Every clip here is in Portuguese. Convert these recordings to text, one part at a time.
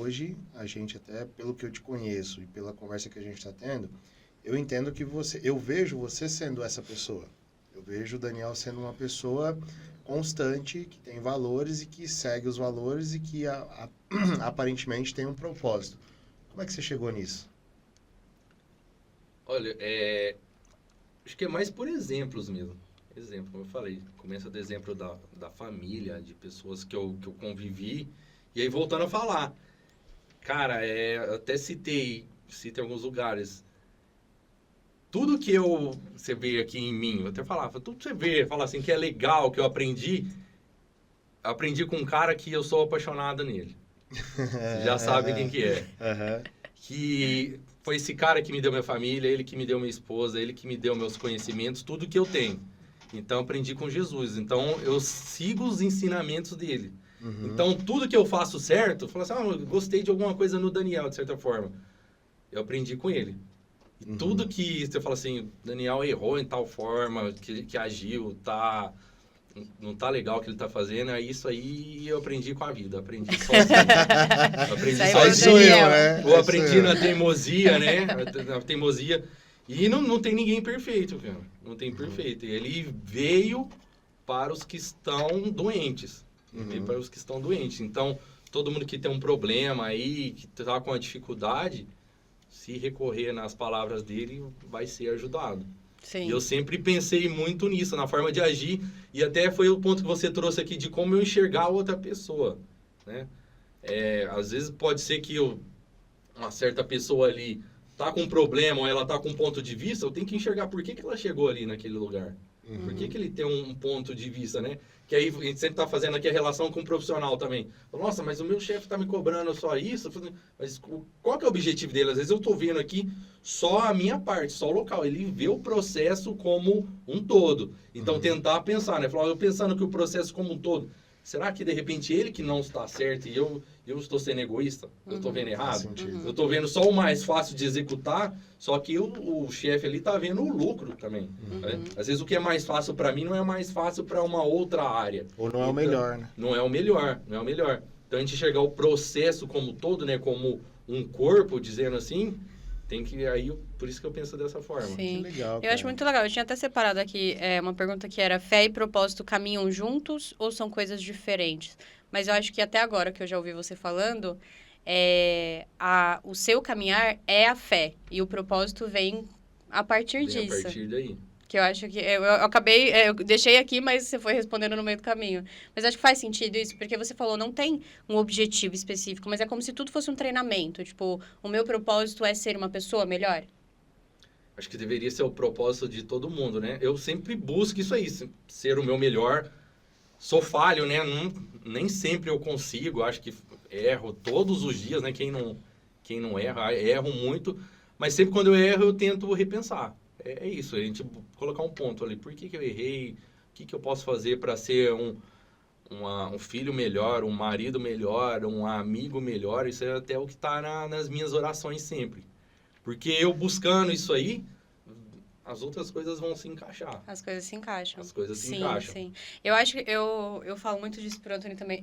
hoje, a gente até, pelo que eu te conheço e pela conversa que a gente está tendo, eu entendo que eu vejo você sendo essa pessoa. Eu vejo o Daniel sendo uma pessoa constante, que tem valores e que segue os valores e que aparentemente tem um propósito. Como é que você chegou nisso? Olha, acho que é mais por exemplos mesmo. Exemplo, como eu falei, começa do exemplo da família, de pessoas que eu convivi. E aí, voltando a falar, cara, eu até citei alguns lugares. Tudo que você vê aqui em mim, eu até falava, tudo que você vê, fala assim, que é legal, que eu aprendi com um cara que eu sou apaixonado nele. Você já sabe quem que é. Uhum. Que foi esse cara que me deu minha família, ele que me deu minha esposa, ele que me deu meus conhecimentos, tudo que eu tenho. Então, eu aprendi com Jesus. Então, eu sigo os ensinamentos dele. Uhum. Então, tudo que eu faço certo, eu falo assim, eu gostei de alguma coisa no Daniel, de certa forma. Eu aprendi com ele. E tudo que você fala assim, Daniel errou em tal forma, que agiu, não tá legal o que ele tá fazendo, é isso aí eu aprendi com a vida, aprendi sozinho. Aprendi sozinho, né? Eu aprendi na teimosia, né? Na teimosia. E não tem ninguém perfeito, cara. Não tem perfeito. E ele veio para os que estão doentes. Veio para os que estão doentes. Então, todo mundo que tem um problema aí, que tá com uma dificuldade, se recorrer nas palavras dele, vai ser ajudado. Sim. E eu sempre pensei muito nisso, na forma de agir, e até foi o ponto que você trouxe aqui de como eu enxergar a outra pessoa, né? Às vezes pode ser que uma certa pessoa ali tá com um problema, ou ela tá com um ponto de vista, eu tenho que enxergar por que ela chegou ali naquele lugar. Por que ele tem um ponto de vista, né? Que aí a gente sempre tá fazendo aqui a relação com o profissional também. Nossa, mas o meu chefe tá me cobrando só isso. Mas qual que é o objetivo dele? Às vezes eu tô vendo aqui só a minha parte, só o local. Ele vê o processo como um todo. Então tentar pensar, né? Falar, eu pensando que o processo como um todo, será que de repente ele que não está certo e eu estou sendo egoísta? Eu estou vendo errado? Eu estou vendo só o mais fácil de executar, só que o chefe ali está vendo o lucro também. Né? Às vezes o que é mais fácil para mim não é mais fácil para uma outra área. Ou não é o melhor, né? Não é o melhor. Então a gente enxergar o processo como um todo, né? Como um corpo, dizendo assim, tem que por isso que eu penso dessa forma. Sim. Que legal, eu acho muito legal. Eu tinha até separado aqui uma pergunta que era: fé e propósito caminham juntos ou são coisas diferentes? Mas eu acho que até agora que eu já ouvi você falando, o seu caminhar é a fé e o propósito vem a partir disso. A partir daí. Que eu acho que eu acabei, eu deixei aqui, mas você foi respondendo no meio do caminho. Mas acho que faz sentido isso, porque você falou, não tem um objetivo específico, mas é como se tudo fosse um treinamento. Tipo, o meu propósito é ser uma pessoa melhor? Acho que deveria ser o propósito de todo mundo, né? Eu sempre busco isso aí, ser o meu melhor. Sou falho, né? Nem sempre eu consigo, acho que erro todos os dias, né? Quem não erra, erro muito. Mas sempre quando eu erro, eu tento repensar. É isso, a gente colocar um ponto ali. Por que eu errei? O que eu posso fazer para ser um filho melhor, um marido melhor, um amigo melhor? Isso é até o que está nas minhas orações sempre. Porque eu buscando isso aí, as outras coisas vão se encaixar. As coisas se encaixam. As coisas se encaixam. Sim. Eu acho que eu falo muito disso pro Antônio também.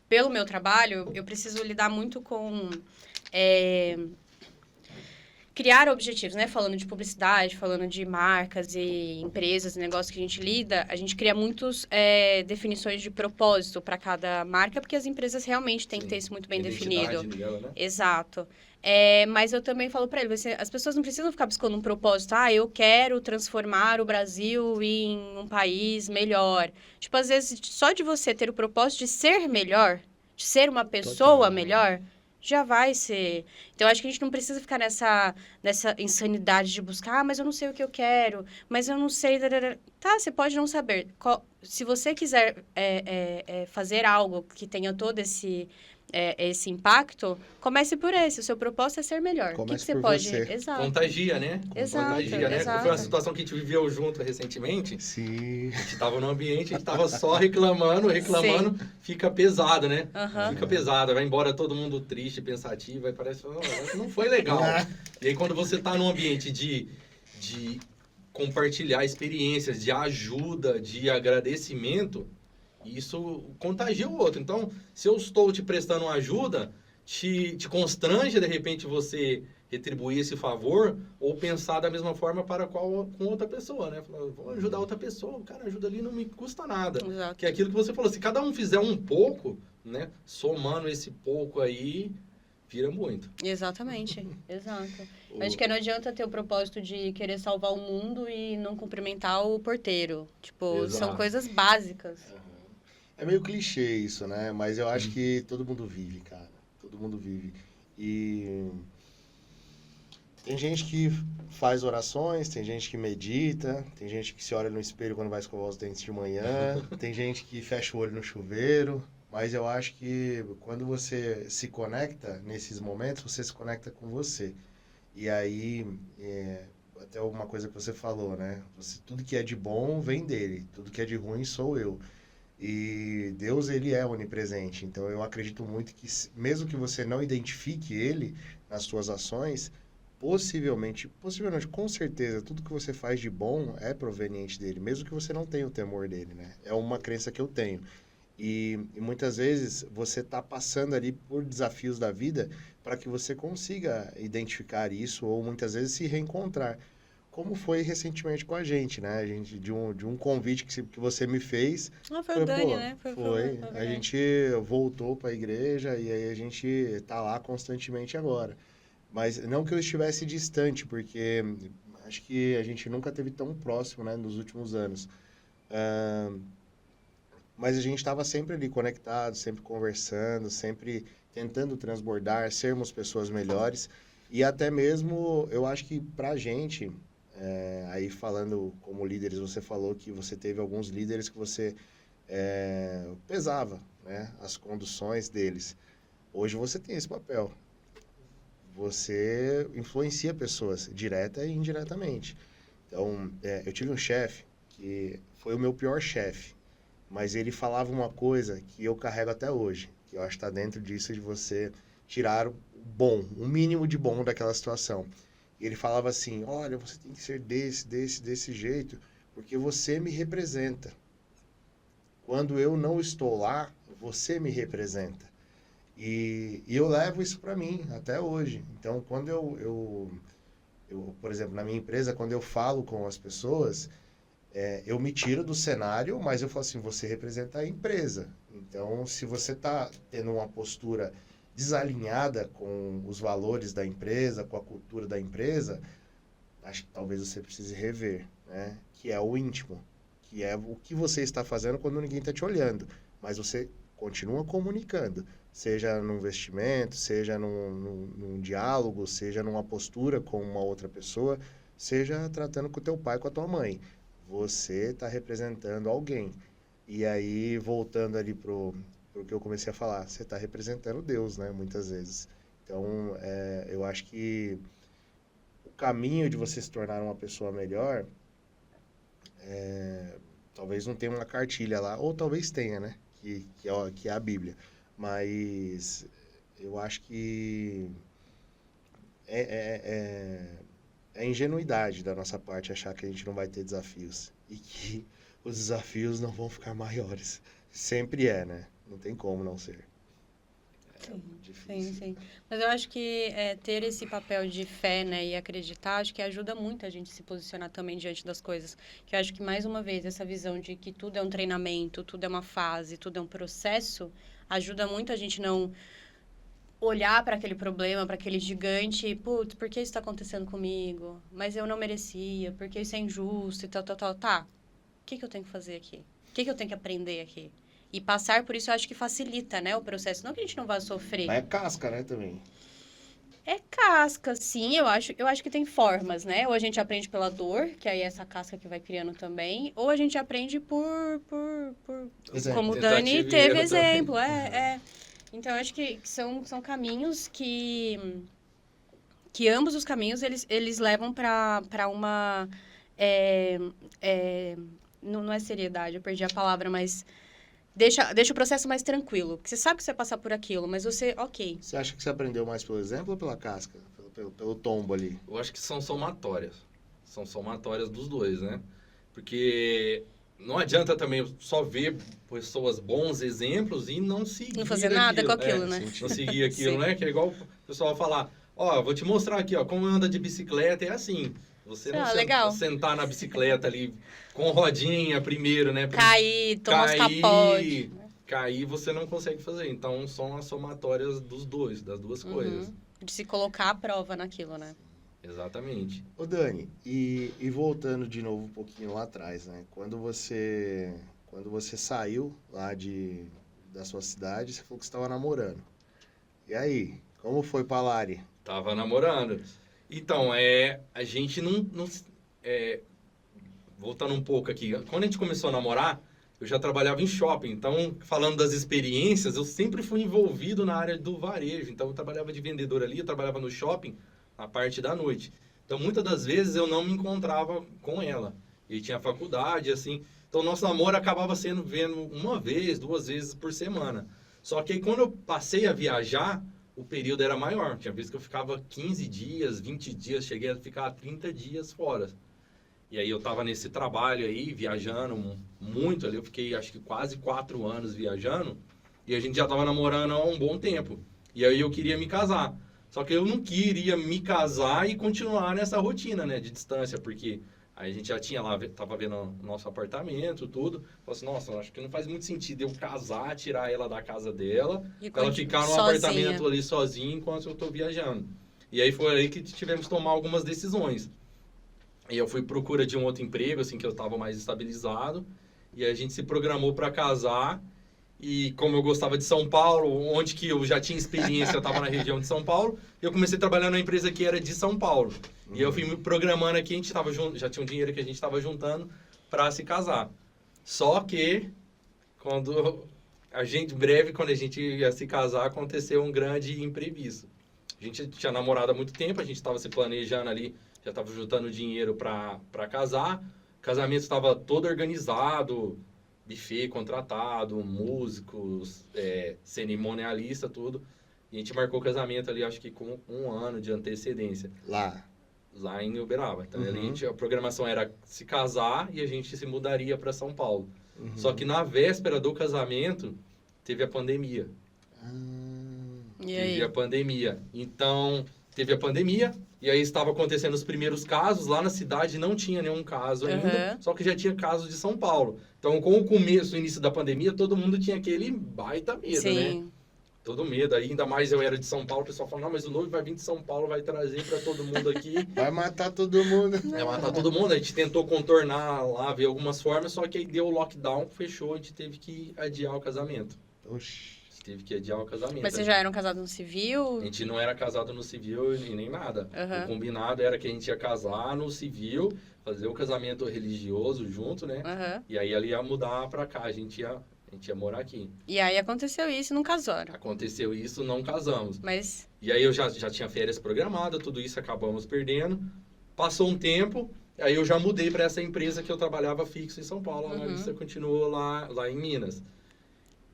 Pelo meu trabalho, eu preciso lidar muito com criar objetivos, né? Falando de publicidade, falando de marcas e empresas, negócios que a gente lida, a gente cria muitas definições de propósito para cada marca, porque as empresas realmente têm que ter isso muito bem definido. Dela, né? Exato. Mas eu também falo para ele, as pessoas não precisam ficar buscando um propósito. Eu quero transformar o Brasil em um país melhor. Tipo, às vezes, só de você ter o propósito de ser melhor, de ser uma pessoa melhor, já vai ser. Então, acho que a gente não precisa ficar nessa insanidade de buscar, mas eu não sei o que eu quero, mas eu não sei... Tá, você pode não saber. Se você quiser fazer algo que tenha todo esse impacto, comece por esse. O seu propósito é ser melhor. O que você pode... Você. Exato. Contagia, né? Exato, Contagia, né? exato. Foi uma situação que a gente viveu junto recentemente. Sim. A gente estava num ambiente, a gente estava só reclamando, fica pesado, né? Fica pesado, vai embora todo mundo triste, pensativo, aí parece que não foi legal. E aí quando você está num ambiente de compartilhar experiências, de ajuda, de agradecimento, isso contagia o outro. Então, se eu estou te prestando uma ajuda, te constrange, de repente, você retribuir esse favor ou pensar da mesma forma com outra pessoa, né? Falar, vou ajudar outra pessoa, o cara ajuda ali, não me custa nada. Exato. Que é aquilo que você falou, se cada um fizer um pouco, né? Somando esse pouco aí, vira muito. Exatamente, exato. O- Acho que não adianta ter o propósito de querer salvar o mundo e não cumprimentar o porteiro. Tipo, são Exato. coisas básicas. É meio clichê isso, né? Mas eu acho que todo mundo vive, cara. Todo mundo vive. E tem gente que faz orações, tem gente que medita, tem gente que se olha no espelho quando vai escovar os dentes de manhã, tem gente que fecha o olho no chuveiro. Mas eu acho que quando você se conecta nesses momentos, você se conecta com você. E aí, até uma coisa que você falou, né? Tudo que é de bom vem dele, tudo que é de ruim sou eu. E Deus, ele é onipresente. Então, eu acredito muito que, mesmo que você não identifique ele nas suas ações, possivelmente, com certeza, tudo que você faz de bom é proveniente dele, mesmo que você não tenha o temor dele, né? É uma crença que eu tenho. E muitas vezes você está passando ali por desafios da vida para que você consiga identificar isso ou muitas vezes se reencontrar. Como foi recentemente com a gente, né? A gente, de um convite que você me fez. Ah, foi o Dani, né? Foi. A gente voltou para a igreja e aí a gente está lá constantemente agora. Mas não que eu estivesse distante, porque acho que a gente nunca teve tão próximo, né, nos últimos anos. Mas a gente estava sempre ali conectado, sempre conversando, sempre tentando transbordar, sermos pessoas melhores. E até mesmo, eu acho que pra gente, aí falando como líderes, você falou que você teve alguns líderes que você pesava, né, as conduções deles. Hoje você tem esse papel. Você influencia pessoas, direta e indiretamente. Então, eu tive um chefe que foi o meu pior chefe. Mas ele falava uma coisa que eu carrego até hoje, que eu acho que está dentro disso de você tirar o bom, o mínimo de bom daquela situação. E ele falava assim, olha, você tem que ser desse jeito, porque você me representa. Quando eu não estou lá, você me representa. E eu levo isso para mim até hoje. Então, quando eu, por exemplo, na minha empresa, quando eu falo com as pessoas... eu me tiro do cenário, mas eu falo assim, você representa a empresa. Então, se você está tendo uma postura desalinhada com os valores da empresa, com a cultura da empresa, acho que talvez você precise rever, né? Que é o íntimo, que é o que você está fazendo quando ninguém está te olhando. Mas você continua comunicando, seja num vestimento, seja num diálogo, seja numa postura com uma outra pessoa, seja tratando com o teu pai, com a tua mãe. Você está representando alguém. E aí, voltando ali pro que eu comecei a falar, você está representando Deus, né? Muitas vezes. Então, eu acho que o caminho de você se tornar uma pessoa melhor, talvez não tenha uma cartilha lá, ou talvez tenha, né? Que é a Bíblia. Mas eu acho que é ingenuidade da nossa parte achar que a gente não vai ter desafios e que os desafios não vão ficar maiores. Sempre né? Não tem como não ser. Difícil. Sim. Mas eu acho que ter esse papel de fé, né, e acreditar, acho que ajuda muito a gente se posicionar também diante das coisas. Que eu acho que, mais uma vez, essa visão de que tudo é um treinamento, tudo é uma fase, tudo é um processo, ajuda muito a gente não olhar para aquele problema, para aquele gigante, putz, por que isso está acontecendo comigo? Mas eu não merecia, porque isso é injusto e tal. Tá, o que eu tenho que fazer aqui? O que eu tenho que aprender aqui? E passar por isso eu acho que facilita, né, o processo. Não que a gente não vá sofrer. Mas é casca, né, também. É casca, sim, eu acho que tem formas, né? Ou a gente aprende pela dor, que aí é essa casca que vai criando também, ou a gente aprende por como o Dani teve exemplo, Então, eu acho que são caminhos que ambos os caminhos, eles levam para uma... não é seriedade, eu perdi a palavra, mas deixa o processo mais tranquilo. Porque você sabe que você vai passar por aquilo, mas você, ok. Você acha que você aprendeu mais pelo exemplo ou pela casca? Pelo tombo ali? Eu acho que são somatórias. São somatórias dos dois, né? Porque não adianta também só ver pessoas, bons exemplos e não seguir Não fazer nada com aquilo, né? Não seguir aquilo, Sim. né? Que é igual o pessoal falar, ó, vou te mostrar aqui, ó, como anda de bicicleta, é assim. Você não legal. sentar na bicicleta ali com rodinha primeiro, né? Cair, tomar os capotes. Cair você não consegue fazer. Então, são as somatórias das duas coisas. De se colocar à prova naquilo, né? Exatamente. Ô Dani, e voltando de novo um pouquinho lá atrás, né? Quando você saiu lá da sua cidade, você falou que você estava namorando. E aí, como foi pra Lari? Tava namorando. Então, a gente não voltando um pouco aqui, quando a gente começou a namorar, eu já trabalhava em shopping. Então, falando das experiências, eu sempre fui envolvido na área do varejo. Então, eu trabalhava de vendedor ali, eu trabalhava no shopping na parte da noite. Então, muitas das vezes eu não me encontrava com ela. E tinha faculdade, assim. Então, nosso namoro acabava vendo uma vez, 2 vezes por semana. Só que aí, quando eu passei a viajar, o período era maior. Tinha vezes que eu ficava 15 dias, 20 dias, cheguei a ficar 30 dias fora. E aí eu tava nesse trabalho aí, viajando muito ali. Eu fiquei, acho que quase 4 anos viajando. E a gente já tava namorando há um bom tempo. E aí eu queria me casar. Só que eu não queria me casar e continuar nessa rotina, né, de distância, porque aí a gente já tinha lá, tava vendo o nosso apartamento, tudo. Falei assim, nossa, acho que não faz muito sentido eu casar, tirar ela da casa dela, pra ela ficar num apartamento ali sozinha enquanto eu tô viajando. E aí foi aí que tivemos que tomar algumas decisões. E eu fui à procura de um outro emprego, assim, que eu tava mais estabilizado. E aí a gente se programou para casar. E como eu gostava de São Paulo, onde que eu já tinha experiência, eu estava na região de São Paulo, eu comecei a trabalhar numa empresa que era de São Paulo. E eu fui me programando aqui, a gente estava já tinha um dinheiro que a gente estava juntando para se casar. Só que, quando a gente ia se casar, aconteceu um grande imprevisto. A gente tinha namorado há muito tempo, a gente estava se planejando ali, já estava juntando dinheiro para casar. O casamento estava todo organizado, buffet contratado, músicos, cerimonialista, tudo. E a gente marcou o casamento ali, acho que com 1 ano de antecedência. Lá em Uberaba. Então, ali a programação era se casar e a gente se mudaria para São Paulo. Só que na véspera do casamento, teve a pandemia. Teve a pandemia. Então, teve a pandemia, e aí estava acontecendo os primeiros casos. Lá na cidade não tinha nenhum caso ainda, só que já tinha casos de São Paulo. Então, com o começo, o início da pandemia, todo mundo tinha aquele baita medo, né? Todo medo. Aí, ainda mais eu era de São Paulo, o pessoal falou, não, mas o noivo vai vir de São Paulo, vai trazer para todo mundo aqui. Vai matar todo mundo. Vai matar todo mundo. A gente tentou contornar lá, ver algumas formas, só que aí deu o lockdown, fechou, a gente teve que adiar o casamento. Oxi. Teve que adiar o casamento. Mas vocês já eram casados no civil? A gente não era casado no civil e nem nada. O combinado era que a gente ia casar no civil, fazer o casamento religioso junto, né? E aí ela ia mudar pra cá, a gente ia morar aqui. E aí aconteceu isso e não casaram. Aconteceu isso, não casamos. Mas... E aí eu já tinha férias programadas, tudo isso acabamos perdendo. Passou um tempo, aí eu já mudei para essa empresa que eu trabalhava fixo em São Paulo. A analista continuou lá em Minas.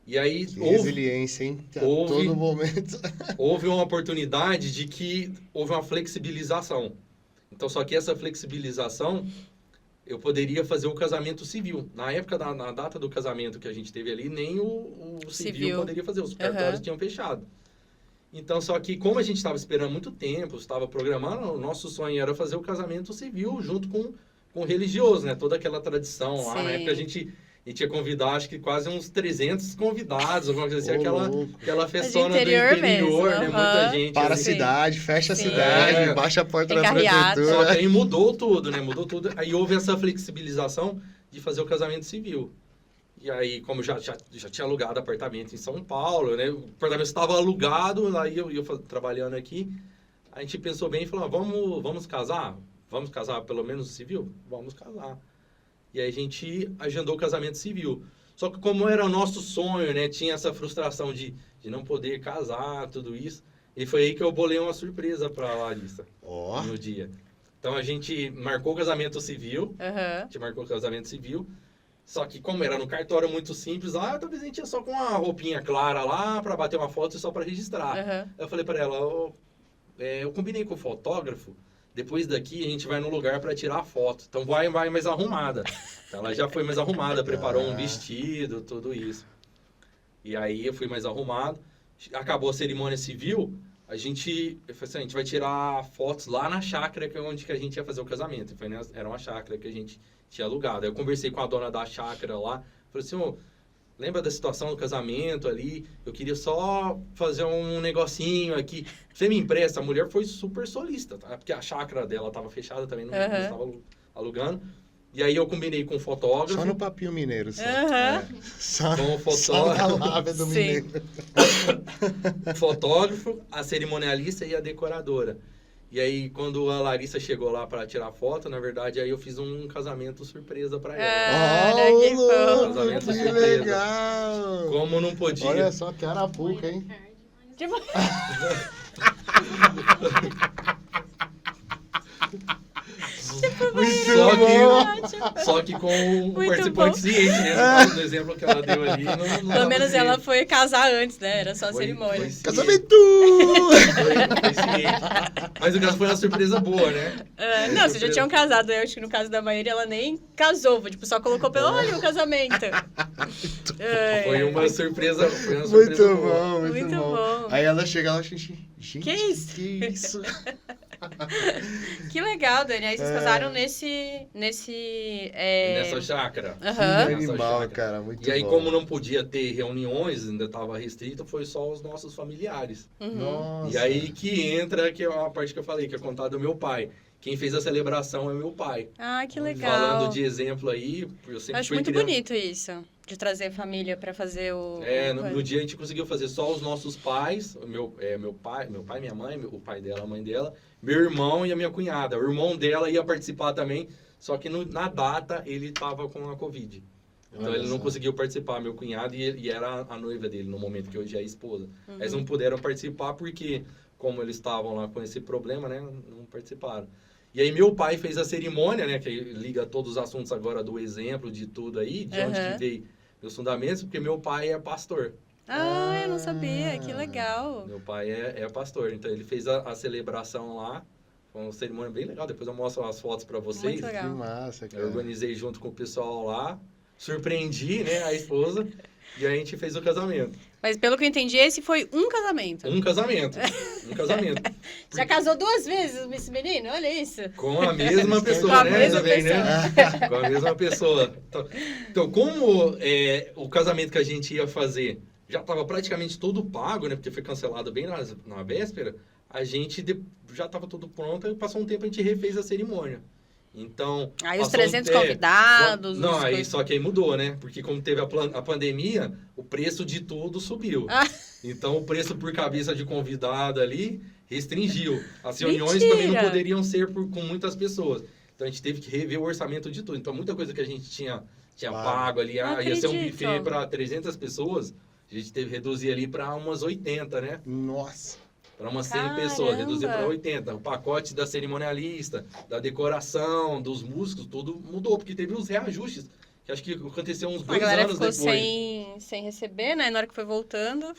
E aí resiliência, hein? Todo momento. Houve uma oportunidade de que houve uma flexibilização. Então, só que essa flexibilização, eu poderia fazer o casamento civil. Na época, na data do casamento que a gente teve ali, nem o civil poderia fazer. Os cartórios tinham fechado. Então, só que como a gente estava esperando muito tempo, estava programando, o nosso sonho era fazer o casamento civil junto com o religioso, né? Toda aquela tradição lá. Na época, a gente ia convidar, acho que quase uns 300 convidados, alguma coisa assim, aquela festona do interior, né? Muita gente. Para a cidade, fecha a cidade, baixa a porta da prefeitura. Só que aí mudou tudo, né? Mudou tudo. Aí houve essa flexibilização de fazer o casamento civil. E aí, como já tinha alugado apartamento em São Paulo, né? O apartamento estava alugado, aí eu trabalhando aqui, a gente pensou bem e falou, vamos casar? Vamos casar pelo menos no civil? Vamos casar. E aí a gente agendou o casamento civil. Só que como era o nosso sonho, né? Tinha essa frustração de não poder casar, tudo isso. E foi aí que eu bolei uma surpresa para a Larissa no dia. Então a gente marcou o casamento civil. A gente marcou o casamento civil. Só que como era no cartório muito simples, talvez a gente ia só com uma roupinha clara lá para bater uma foto e só para registrar. Eu falei para ela, eu combinei com o fotógrafo. depois daqui a gente vai no lugar para tirar foto. Então vai mais arrumada. Então, ela já foi mais arrumada, preparou um vestido, tudo isso. E aí eu fui mais arrumado. Acabou a cerimônia civil, eu falei assim, a gente vai tirar fotos lá na chácara que é onde que a gente ia fazer o casamento. Era uma chácara que a gente tinha alugado. Aí eu conversei com a dona da chácara lá, falei assim, ô, lembra da situação do casamento ali? Eu queria só fazer um negocinho aqui. Você me empresta? A mulher foi super solícita, tá? Porque a chácara dela estava fechada também, não estava alugando. E aí eu combinei com o fotógrafo. Só no papinho mineiro, só. Só, com o só na fotógrafo. lábia do mineiro. Fotógrafo, a cerimonialista e a decoradora. E aí, quando a Larissa chegou lá para tirar foto, na verdade, aí eu fiz um casamento surpresa para ela. Olha, que fofo. Casamento que surpresa. legal! Como não podia... Olha só que arapuca, hein? Tipo, Só que com o Muito participante bom. ciente, né? No caso do exemplo que ela deu ali, não pelo dava menos pra ela ver. foi casar antes, né? Era só a cerimônia. Foi ciente. Casamento! Foi ciente. Mas o caso foi uma surpresa boa, né? Não, vocês já tinham casado. Eu acho que no caso da Maíra, ela nem casou. Tipo, só colocou pelo olho o casamento. Foi uma surpresa, Muito boa. bom, muito Muito bom. bom. Aí ela chega lá, gente, Que isso? Que isso? Que legal, Dani. Aí vocês casaram nessa chácara. Aham. Que Nessa animal, chácara. cara, muito E aí, bom. como não podia ter reuniões, ainda estava restrito, foi só os nossos familiares. Uhum. E Nossa. aí que entra, que é a parte que eu falei, que é contar do meu pai. Quem fez a celebração é meu pai. Ah, que legal. Falando de exemplo aí, eu sempre Acho fui muito criando... bonito isso. De trazer a família pra fazer o... No dia a gente conseguiu fazer só os nossos pais, meu pai, minha mãe, o pai dela, a mãe dela, meu irmão e a minha cunhada. O irmão dela ia participar também, só que na data ele estava com a Covid. Então Olha ele não só. conseguiu participar, meu cunhado, e era a noiva dele no momento, que hoje é a esposa. Uhum. Eles não puderam participar porque, como eles estavam lá com esse problema, né, não participaram. E aí meu pai fez a cerimônia, né, que liga todos os assuntos agora do exemplo, de tudo aí, de onde que veio meus fundamentos, porque meu pai é pastor. Ah, eu não sabia. Que legal. Meu pai é pastor, então ele fez a celebração lá, foi uma cerimônia bem legal, depois eu mostro as fotos para vocês. Muito legal. Que massa, cara. Eu organizei junto com o pessoal lá, surpreendi, né, a esposa, e a gente fez o casamento. Mas pelo que eu entendi, esse foi um casamento. Um casamento. Já casou 2 vezes esse menino? Olha isso. Com a mesma pessoa, Com a né? mesma também, pessoa. Né? Com a mesma pessoa. Então, como o casamento que a gente ia fazer já estava praticamente todo pago, né? Porque foi cancelado bem na véspera, a gente já estava tudo pronto e passou um tempo a gente refez a cerimônia. Então... Aí os passou 300 convidados... Não, os aí coisas- só que aí mudou, né? Porque como teve a pandemia, o preço de tudo subiu. Ah. Então o preço por cabeça de convidado ali restringiu. As reuniões Mentira! também não poderiam ser com muitas pessoas. Então a gente teve que rever o orçamento de tudo. Então muita coisa que a gente tinha Claro. pago ali, Não ia ser um acredito. buffet para 300 pessoas, a gente teve que reduzir ali para umas 80, né? Nossa. Para umas 100 Caramba! pessoas, reduziu para 80. O pacote da cerimonialista, da decoração, dos músicos, tudo mudou, porque teve uns reajustes, que acho que aconteceu uns A 2 galera anos ficou depois. sem receber, né? Na hora que foi voltando.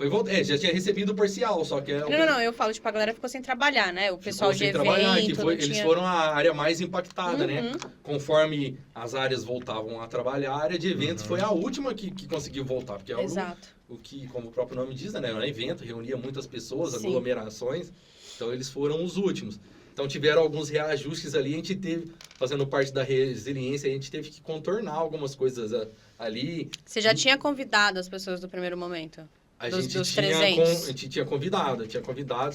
Já tinha recebido parcial, só que... Não, eu falo, tipo, a galera ficou sem trabalhar, né? O pessoal ficou de sem trabalhar, que evento, foi, não eles tinha... foram a área mais impactada, né? Uhum. Conforme as áreas voltavam a trabalhar, a área de eventos foi a última que conseguiu voltar, porque é Exato. o que, como o próprio nome diz, né? Era um evento, reunia muitas pessoas, Sim. aglomerações, então eles foram os últimos. Então tiveram alguns reajustes ali, a gente teve, fazendo parte da resiliência, a gente teve que contornar algumas coisas ali. Você já tinha convidado as pessoas do primeiro momento? A Dos gente 300. a gente tinha convidado,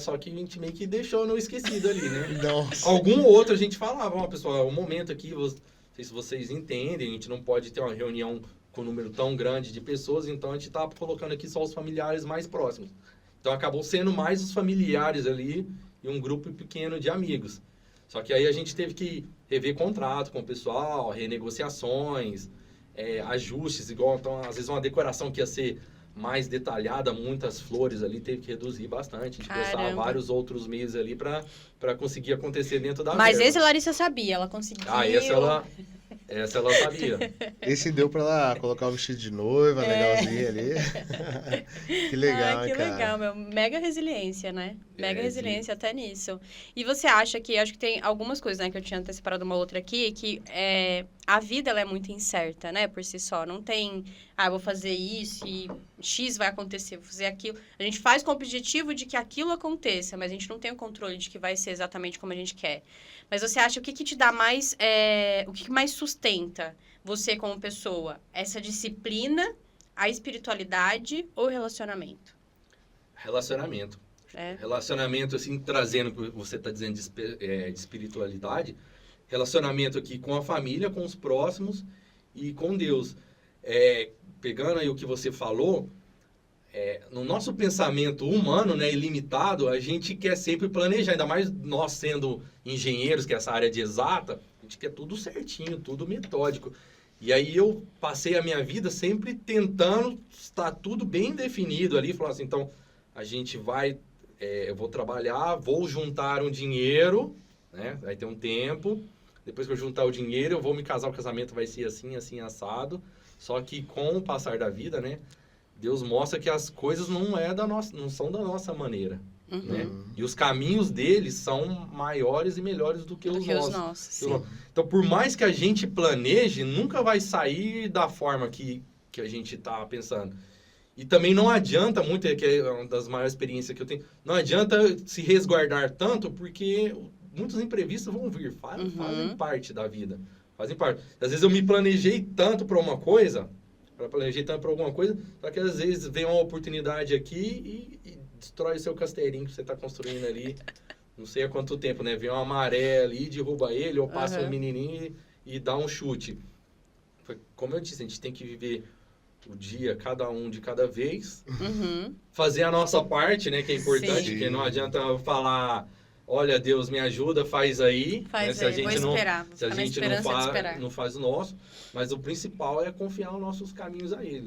só que a gente meio que deixou no esquecido ali, né? Nossa. Algum outro a gente falava, ó, pessoal, é um momento aqui, não sei se vocês entendem, a gente não pode ter uma reunião com um número tão grande de pessoas, então a gente tá colocando aqui só os familiares mais próximos. Então acabou sendo mais os familiares ali e um grupo pequeno de amigos. Só que aí a gente teve que rever contrato com o pessoal, renegociações, ajustes, igual, então, às vezes uma decoração que ia ser mais detalhada, muitas flores ali, teve que reduzir bastante. A gente pensava Caramba. vários outros meios ali para conseguir acontecer dentro da Mas verba. esse a Larissa sabia, ela conseguiu. Esse ela Essa ela sabia. Esse deu pra ela colocar o vestido de noiva, legalzinho ali. Que legal, Que hein, cara? legal, meu. Mega resiliência, né? Mega É, resiliência até nisso. E você acha que, acho que tem algumas coisas, né, que eu tinha até separado uma outra aqui, que a vida, ela é muito incerta, né, por si só. Não tem, eu vou fazer isso e X vai acontecer, vou fazer aquilo. A gente faz com o objetivo de que aquilo aconteça, mas a gente não tem o controle de que vai ser exatamente como a gente quer. Mas você acha, o que te dá mais, o que mais sustenta você como pessoa? Essa disciplina, a espiritualidade ou o relacionamento? Relacionamento. Relacionamento, assim, trazendo o que você está dizendo de espiritualidade, relacionamento aqui com a família, com os próximos e com Deus. Pegando aí o que você falou, no nosso pensamento humano, né, ilimitado, a gente quer sempre planejar, ainda mais nós sendo engenheiros, que é essa área de exata, a gente quer tudo certinho, tudo metódico. E aí eu passei a minha vida sempre tentando estar tudo bem definido ali, falando assim, então, a gente vai, eu vou trabalhar, vou juntar um dinheiro, né, vai ter um tempo, depois que eu juntar o dinheiro, eu vou me casar, o casamento vai ser assim, assim, assado, só que com o passar da vida, né, Deus mostra que as coisas não são da nossa maneira, né? E os caminhos deles são maiores e melhores do que os nossos. Sim. Então, por mais que a gente planeje, nunca vai sair da forma que a gente está pensando. E também não adianta muito, que é uma das maiores experiências que eu tenho, não adianta se resguardar tanto, porque muitos imprevistos vão vir, fazem parte da vida. Fazem parte. Às vezes eu me planejei tanto para uma coisa, para alguma coisa, só que às vezes vem uma oportunidade aqui e destrói o seu casteirinho que você está construindo ali, não sei há quanto tempo, né? Vem uma maré ali, derruba ele, ou passa um menininho e dá um chute. Como eu disse, a gente tem que viver o dia, cada um de cada vez, fazer a nossa parte, né? Que é importante, porque não adianta falar... Olha, Deus me ajuda, faz aí. Faz né? Se a gente vou esperar. Se a gente não faz o nosso. Mas o principal é confiar os nossos caminhos a Ele.